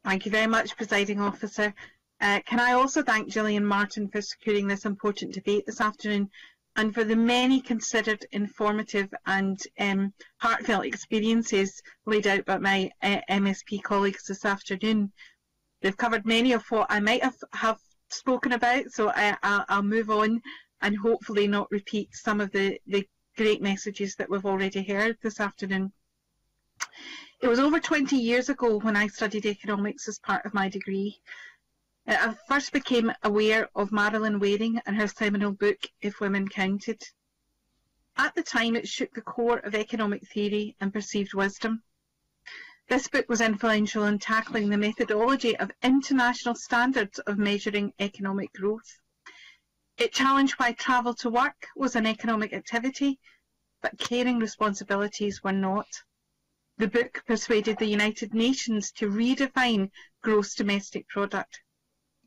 Thank you very much, Presiding Officer. Can I also thank Gillian Martin for securing this important debate this afternoon, and for the many considered, informative and heartfelt experiences laid out by my MSP colleagues this afternoon. They've covered many of what I might have spoken about, so I'll move on and hopefully not repeat some of the great messages that we've already heard this afternoon. It was over 20 years ago when I studied economics as part of my degree. I first became aware of Marilyn Waring and her seminal book, If Women Counted. At the time, it shook the core of economic theory and perceived wisdom. This book was influential in tackling the methodology of international standards of measuring economic growth. It challenged why travel to work was an economic activity, but caring responsibilities were not. The book persuaded the United Nations to redefine gross domestic product.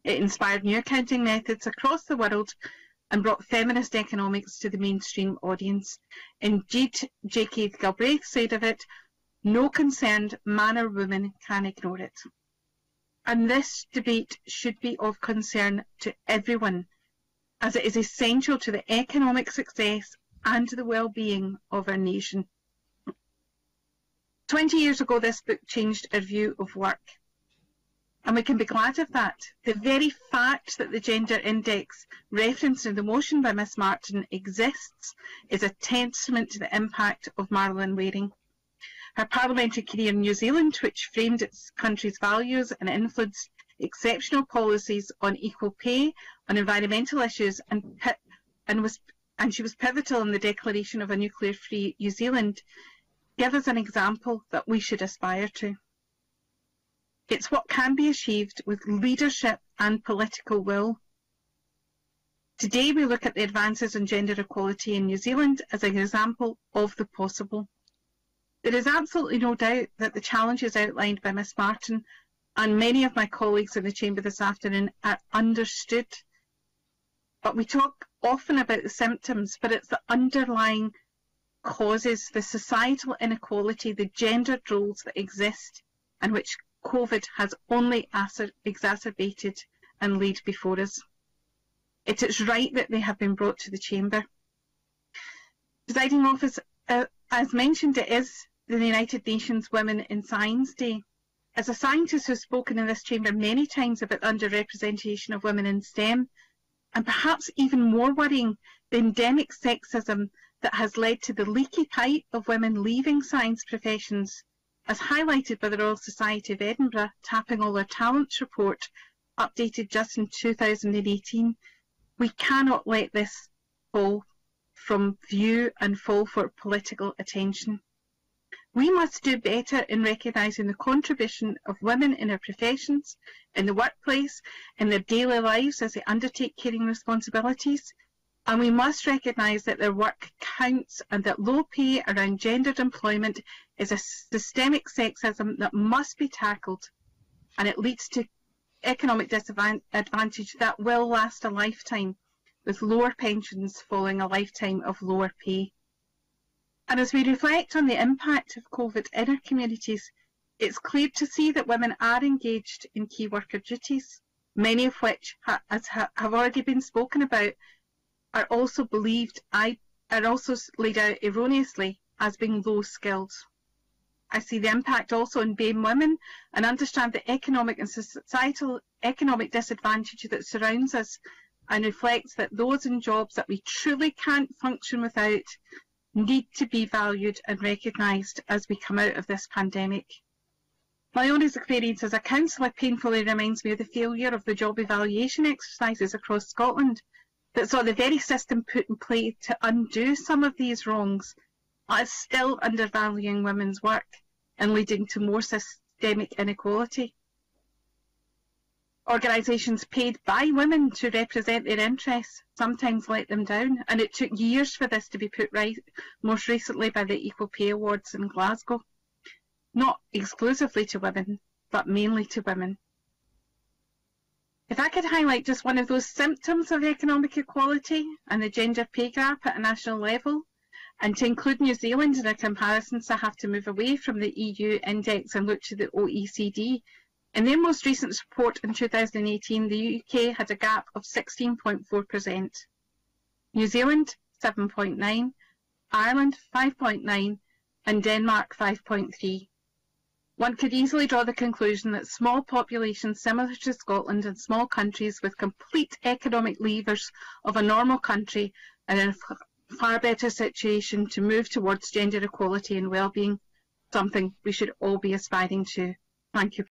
It inspired new accounting methods across the world and brought feminist economics to the mainstream audience. Indeed, J.K. Galbraith said of it, "No concerned man or woman can ignore it." And this debate should be of concern to everyone, as it is essential to the economic success and the well-being of our nation. 20 years ago, this book changed our view of work, and we can be glad of that. The very fact that the Gender Index referenced in the motion by Ms Martin exists is a testament to the impact of Marilyn Waring. Her parliamentary career in New Zealand, which framed its country's values and influenced exceptional policies on equal pay, on environmental issues, and she was pivotal in the declaration of a nuclear-free New Zealand, give us an example that we should aspire to. It's what can be achieved with leadership and political will. Today we look at the advances in gender equality in New Zealand as an example of the possible. There is absolutely no doubt that the challenges outlined by Ms Martin and many of my colleagues in the Chamber this afternoon are understood. But we talk often about the symptoms, but it's the underlying causes, the societal inequality, the gendered roles that exist, and which COVID has only exacerbated and laid before us. It is right that they have been brought to the Chamber. Presiding Officer, as mentioned, it is the United Nations Women in Science Day. As a scientist who's spoken in this chamber many times about the underrepresentation of women in STEM, and perhaps even more worrying, the endemic sexism that has led to the leaky pipe of women leaving science professions, as highlighted by the Royal Society of Edinburgh Tapping All Our Talents report, updated just in 2018, we cannot let this fall from view and fall for political attention. We must do better in recognising the contribution of women in our professions, in the workplace, in their daily lives as they undertake caring responsibilities, and we must recognise that their work counts and that low pay around gendered employment is a systemic sexism that must be tackled, and it leads to economic disadvantage that will last a lifetime, with lower pensions following a lifetime of lower pay. And as we reflect on the impact of COVID in our communities, it's clear to see that women are engaged in key worker duties, many of which, as have already been spoken about, are also laid out erroneously as being low skilled. I see the impact also on BAME women and understand the economic and societal economic disadvantage that surrounds us, and reflects that those in jobs that we truly can't function without need to be valued and recognised as we come out of this pandemic. My own experience as a councillor painfully reminds me of the failure of the job evaluation exercises across Scotland that saw the very system put in place to undo some of these wrongs, but is still undervaluing women's work and leading to more systemic inequality. Organisations paid by women to represent their interests sometimes let them down, and it took years for this to be put right, most recently by the Equal Pay Awards in Glasgow. Not exclusively to women, but mainly to women. If I could highlight just one of those symptoms of economic equality and the gender pay gap at a national level, and to include New Zealand in our comparisons, I have to move away from the EU index and look to the OECD In their most recent report in 2018, the UK had a gap of 16.4%, New Zealand 7.9%, Ireland 5.9%, and Denmark 5.3%. One could easily draw the conclusion that small populations similar to Scotland and small countries with complete economic levers of a normal country are in a far better situation to move towards gender equality and wellbeing, something we should all be aspiring to. Thank you.